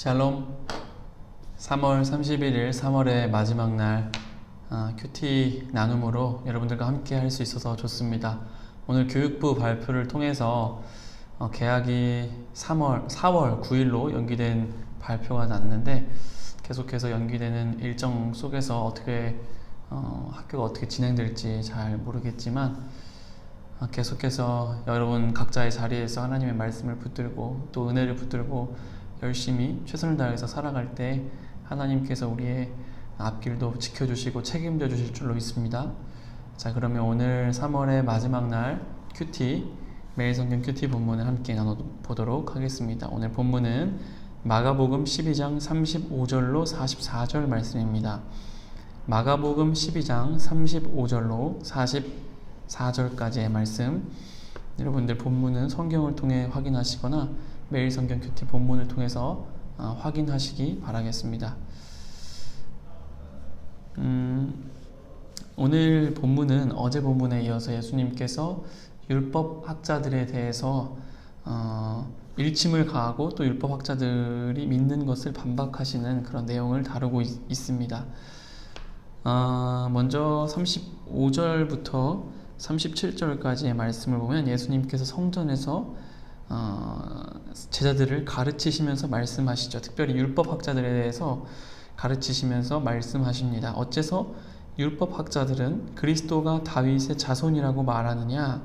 샬롬. 3월 31일 3월의 마지막 날 큐티 나눔으로 여러분들과 함께 할 수 있어서 좋습니다. 오늘 교육부 발표를 통해서 개학이 4월 9일로 연기된 발표가 났는데, 계속해서 연기되는 일정 속에서 학교가 어떻게 진행될지 잘 모르겠지만, 계속해서 여러분 각자의 자리에서 하나님의 말씀을 붙들고 또 은혜를 붙들고 열심히 최선을 다해서 살아갈 때 하나님께서 우리의 앞길도 지켜주시고 책임져 주실 줄로 믿습니다. 자, 그러면 오늘 3월의 마지막 날 큐티, 매일 성경 큐티 본문을 함께 나눠보도록 하겠습니다. 오늘 본문은 마가복음 12장 35절로 44절 말씀입니다. 마가복음 12장 35절로 44절까지의 말씀, 여러분들 본문은 성경을 통해 확인하시거나 매일 성경 큐티 본문을 통해서 확인하시기 바라겠습니다. 오늘 본문은 어제 본문에 이어서 예수님께서 율법학자들에 대해서 일침을 가하고 또 율법학자들이 믿는 것을 반박하시는 그런 내용을 다루고 있습니다. 먼저 35절부터 37절까지의 말씀을 보면 예수님께서 성전에서 제자들을 가르치시면서 말씀하시죠. 특별히 율법학자들에 대해서 가르치시면서 말씀하십니다. 어째서 율법학자들은 그리스도가 다윗의 자손이라고 말하느냐?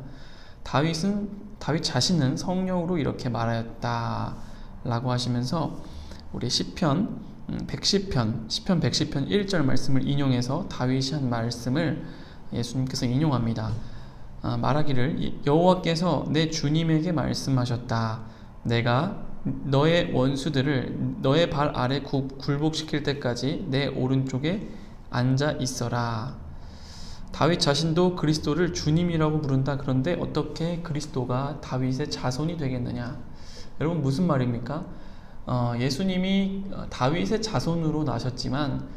다윗 자신은 성령으로 이렇게 말하였다 라고 하시면서 우리 시편 110편 110편 1절 말씀을 인용해서 다윗이 한 말씀을 예수님께서 인용합니다. 말하기를, 여호와께서 내 주님에게 말씀하셨다. 내가 너의 원수들을 너의 발 아래 굴복시킬 때까지 내 오른쪽에 앉아 있어라. 다윗 자신도 그리스도를 주님이라고 부른다. 그런데 어떻게 그리스도가 다윗의 자손이 되겠느냐? 여러분, 무슨 말입니까? 예수님이 다윗의 자손으로 나셨지만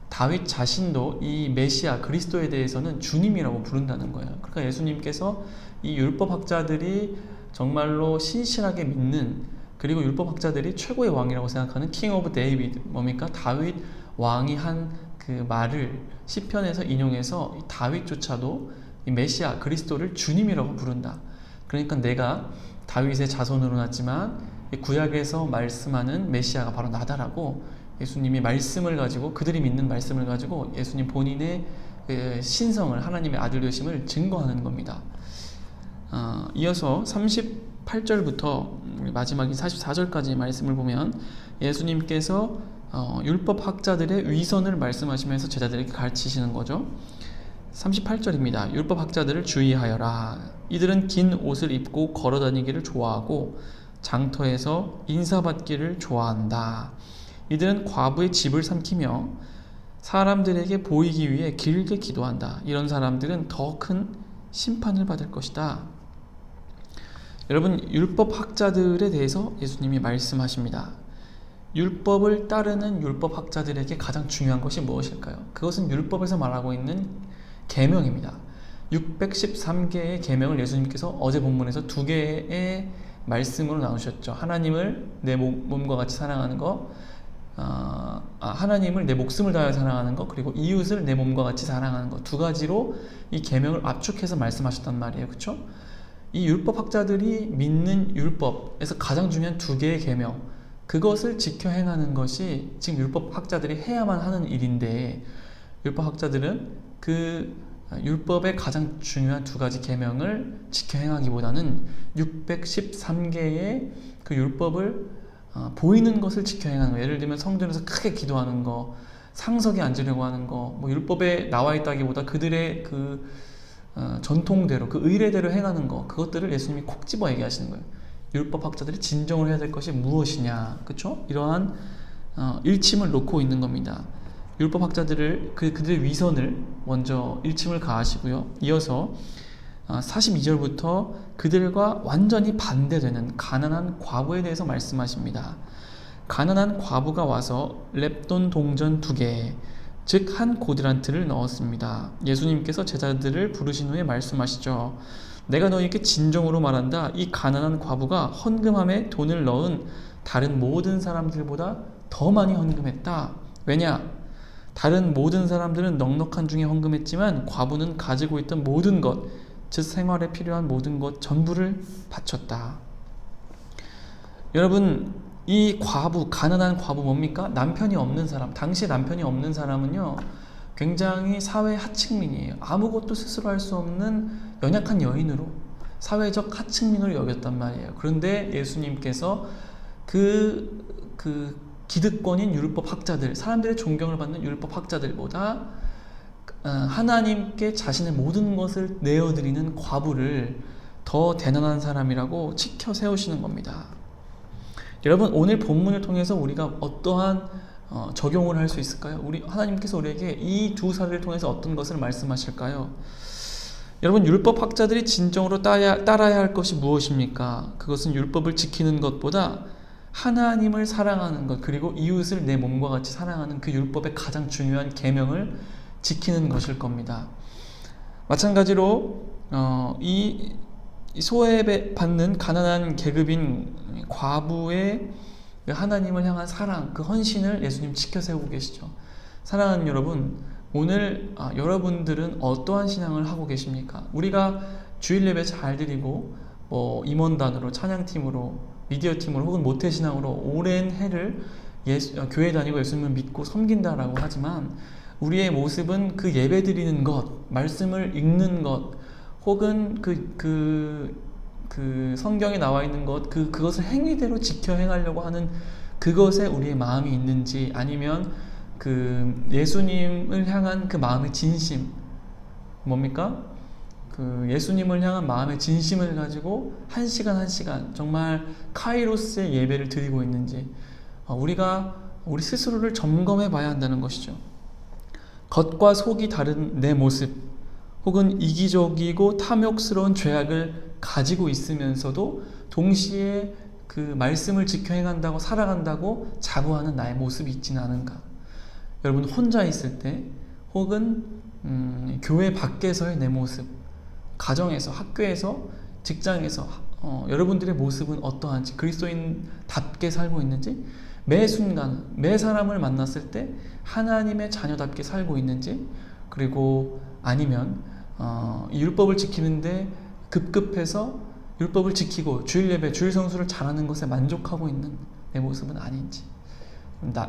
다윗 자신도 이 메시아 그리스도에 대해서는 주님이라고 부른다는 거예요. 그러니까 예수님께서 이 율법학자들이 정말로 신실하게 믿는, 그리고 율법학자들이 최고의 왕이라고 생각하는 킹 오브 데이비드, 뭡니까? 다윗 왕이 한 그 말을 시편에서 인용해서 다윗조차도 이 메시아 그리스도를 주님이라고 부른다. 그러니까 내가 다윗의 자손으로 났지만 구약에서 말씀하는 메시아가 바로 나다라고 예수님이 말씀을 가지고, 그들이 믿는 말씀을 가지고 예수님 본인의 신성을, 하나님의 아들 되심을 증거하는 겁니다. 이어서 38절부터 마지막인 44절까지 말씀을 보면 예수님께서 율법학자들의 위선을 말씀하시면서 제자들에게 가르치시는 거죠. 38절입니다. 율법학자들을 주의하여라. 이들은 긴 옷을 입고 걸어다니기를 좋아하고 장터에서 인사받기를 좋아한다. 이들은 과부의 집을 삼키며 사람들에게 보이기 위해 길게 기도한다. 이런 사람들은 더 큰 심판을 받을 것이다. 여러분, 율법학자들에 대해서 예수님이 말씀하십니다. 율법을 따르는 율법학자들에게 가장 중요한 것이 무엇일까요? 그것은 율법에서 말하고 있는 계명입니다. 613개의 계명을 예수님께서 어제 본문에서 2개의 말씀으로 나누셨죠. 하나님을 내 몸과 같이 사랑하는 것, 하나님을 내 목숨을 다하여 사랑하는 것, 그리고 이웃을 내 몸과 같이 사랑하는 것, 2가지로 이 계명을 압축해서 말씀하셨단 말이에요. 그렇죠? 이 율법학자들이 믿는 율법에서 가장 중요한 2개의 계명, 그것을 지켜 행하는 것이 지금 율법학자들이 해야만 하는 일인데, 율법학자들은 그 율법의 가장 중요한 2가지 계명을 지켜 행하기보다는 613개의 그 율법을 보이는 것을 지켜 행하는 거, 예를 들면 성전에서 크게 기도하는 거, 상석에 앉으려고 하는 거, 율법에 나와 있다기보다 그들의 그 전통대로, 그 의례대로 행하는 거, 그것들을 예수님이 콕 집어 얘기하시는 거예요. 율법학자들이 진정을 해야 될 것이 무엇이냐, 그렇죠? 이러한 일침을 놓고 있는 겁니다. 율법학자들을 그들의 위선을 먼저 일침을 가하시고요. 이어서 42절부터 그들과 완전히 반대되는 가난한 과부에 대해서 말씀하십니다. 가난한 과부가 와서 렙돈 동전 2개, 즉 한 고드란트를 넣었습니다. 예수님께서 제자들을 부르신 후에 말씀하시죠. 내가 너희에게 진정으로 말한다. 이 가난한 과부가 헌금함에 돈을 넣은 다른 모든 사람들보다 더 많이 헌금했다. 왜냐? 다른 모든 사람들은 넉넉한 중에 헌금했지만 과부는 가지고 있던 모든 것, 즉 생활에 필요한 모든 것 전부를 바쳤다. 여러분, 이 과부, 가난한 과부 뭡니까? 남편이 없는 사람. 당시 남편이 없는 사람은요, 굉장히 사회 하층민이에요. 아무것도 스스로 할 수 없는 연약한 여인으로, 사회적 하층민으로 여겼단 말이에요. 그런데 예수님께서 그 기득권인 율법 학자들, 사람들의 존경을 받는 율법 학자들보다 하나님께 자신의 모든 것을 내어드리는 과부를 더 대단한 사람이라고 치켜 세우시는 겁니다. 여러분, 오늘 본문을 통해서 우리가 어떠한 적용을 할 수 있을까요? 하나님께서 우리에게 이 두 사례를 통해서 어떤 것을 말씀하실까요? 여러분, 율법 학자들이 진정으로 따라야 할 것이 무엇입니까? 그것은 율법을 지키는 것보다 하나님을 사랑하는 것, 그리고 이웃을 내 몸과 같이 사랑하는 그 율법의 가장 중요한 계명을 지키는 것일 겁니다. 마찬가지로 이 소외받는 가난한 계급인 과부의 하나님을 향한 사랑, 그 헌신을 예수님 지켜 세우고 계시죠. 사랑하는 여러분, 오늘 여러분들은 어떠한 신앙을 하고 계십니까? 우리가 주일 예배 잘 드리고 임원단으로, 찬양팀으로, 미디어팀으로 혹은 모태신앙으로 오랜 해를 교회 다니고 예수님을 믿고 섬긴다라고 하지만 우리의 모습은 그 예배 드리는 것, 말씀을 읽는 것, 혹은 그 성경에 나와 있는 것, 그것을 행위대로 지켜 행하려고 하는 그것에 우리의 마음이 있는지, 아니면 그 예수님을 향한 그 마음의 진심, 뭡니까? 그 예수님을 향한 마음의 진심을 가지고 한 시간 한 시간 정말 카이로스의 예배를 드리고 있는지 우리 스스로를 점검해 봐야 한다는 것이죠. 겉과 속이 다른 내 모습, 혹은 이기적이고 탐욕스러운 죄악을 가지고 있으면서도 동시에 그 말씀을 지켜 행한다고 살아간다고 자부하는 나의 모습이 있지는 않은가? 여러분, 혼자 있을 때 혹은 교회 밖에서의 내 모습, 가정에서, 학교에서, 직장에서 여러분들의 모습은 어떠한지, 그리스도인답게 살고 있는지, 매 순간, 매 사람을 만났을 때 하나님의 자녀답게 살고 있는지, 그리고 아니면 이 율법을 지키는데 급급해서 율법을 지키고 주일 예배, 주일 성수를 잘하는 것에 만족하고 있는 내 모습은 아닌지,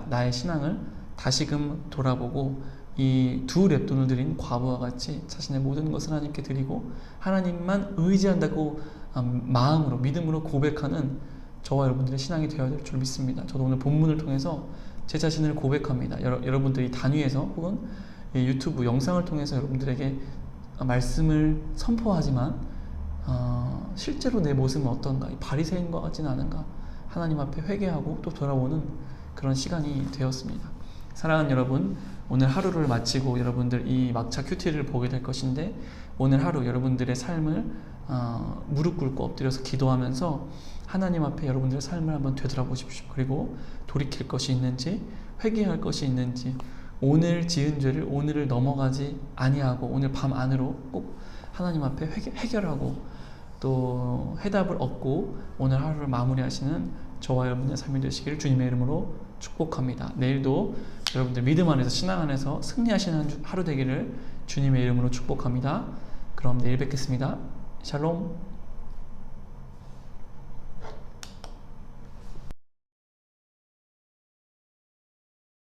나의 신앙을 다시금 돌아보고 이 두 랩돈을 드린 과부와 같이 자신의 모든 것을 하나님께 드리고 하나님만 의지한다고 마음으로, 믿음으로 고백하는 저와 여러분들의 신앙이 되어야 될 줄 믿습니다. 저도 오늘 본문을 통해서 제 자신을 고백합니다. 여러분들이 단위에서 혹은 유튜브 영상을 통해서 여러분들에게 말씀을 선포하지만 실제로 내 모습은 어떤가, 바리새인과 같지는 않은가, 하나님 앞에 회개하고 또 돌아오는 그런 시간이 되었습니다. 사랑하는 여러분, 오늘 하루를 마치고 여러분들 이 막차 큐티를 보게 될 것인데, 오늘 하루 여러분들의 삶을 무릎 꿇고 엎드려서 기도하면서 하나님 앞에 여러분들의 삶을 한번 되돌아보십시오. 그리고 돌이킬 것이 있는지, 회개할 것이 있는지, 오늘 지은 죄를 오늘을 넘어가지 아니하고 오늘 밤 안으로 꼭 하나님 앞에 해결하고 또 해답을 얻고 오늘 하루를 마무리하시는 저와 여러분의 삶이 되시기를 주님의 이름으로 축복합니다. 내일도 여러분들 믿음 안에서, 신앙 안에서 승리하시는 하루 되기를 주님의 이름으로 축복합니다. 그럼 내일 뵙겠습니다. 샬롬.